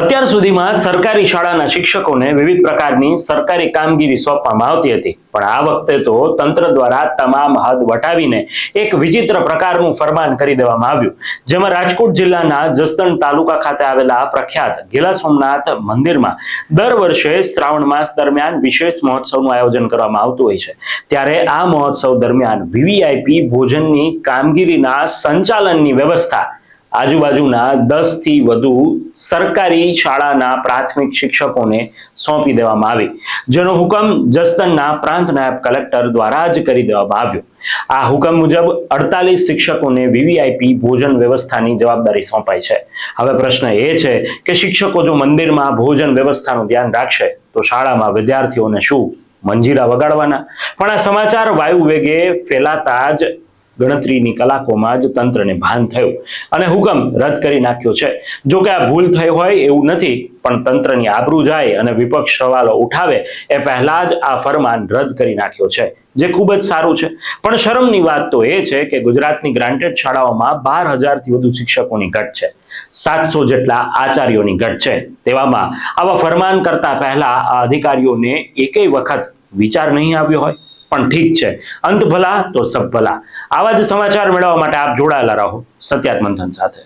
અત્યાર સુધીમાં સરકારી શાળાના શિક્ષકોને વિવિધ પ્રકારની સરકારી કામગીરી સોંપવામાં આવતી હતી, પણ આ વખતે તો તંત્ર દ્વારા તમામ હદ વટાવીને એક વિચિત્ર પ્રકારનું ફરમાન કરી દેવામાં આવ્યું, જેમાં રાજકોટ જિલ્લાના જસદણ તાલુકા ખાતે આવેલા પ્રખ્યાત ગીલા સોમનાથ મંદિરમાં દર વર્ષે શ્રાવણ માસ દરમિયાન વિશેષ મહોત્સવનું આયોજન કરવામાં આવતું હોય છે। ત્યારે આ મહોત્સવ દરમિયાન વીવીઆઈપી ભોજનની કામગીરીના સંચાલનની વ્યવસ્થા આજુબાજુના 10 થી વધુ સરકારી શાળાના પ્રાથમિક શિક્ષકોને સોંપી દેવામાં આવી, જેનો હુકમ જસદણના પ્રાંત નાયબ કલેક્ટર દ્વારા જ કરી દેવામાં આવ્યો। આ હુકમ મુજબ 48 શિક્ષકોને વીવીઆઈપી ભોજન વ્યવસ્થાની જવાબદારી સોંપાઈ છે। હવે પ્રશ્ન એ છે કે શિક્ષકો જો મંદિરમાં ભોજન વ્યવસ્થાનું ધ્યાન રાખશે તો શાળામાં વિદ્યાર્થીઓને શું મંજીરા વગાડવાના? પણ આ સમાચાર વાયુ વેગે ફેલાતા જ ગણતરીની કલાકોમાં જ તંત્રને ભાન થયું અને હુકમ રદ કરી નાખ્યો છે। જો કે આ ભૂલ થઈ હોય એવું નથી, પણ તંત્રની આબરૂ જાય અને વિપક્ષ સવાલો ઉઠાવે એ પહેલા જ આ ફરમાન રદ કરી નાખ્યો છે, જે ખૂબ જ સારું છે। પણ શરમની વાત તો એ છે કે ગુજરાતની ગ્રાન્ટેડ શાળાઓમાં 12,000 થી વધુ શિક્ષકોની ઘટ છે, 700 જેટલા આચાર્યોની ઘટ છે। તેવામાં આવા ફરમાન કરતા પહેલા આ અધિકારીઓને એકેય વખત વિચાર નહીં આવ્યો હોય? પણ ઠીક છે, અંત ભલા તો સબ ભલા। આવા જ સમાચાર મેળવવા માટે આપ જોડાયેલા રહો સત્યાત મંથન સાથે।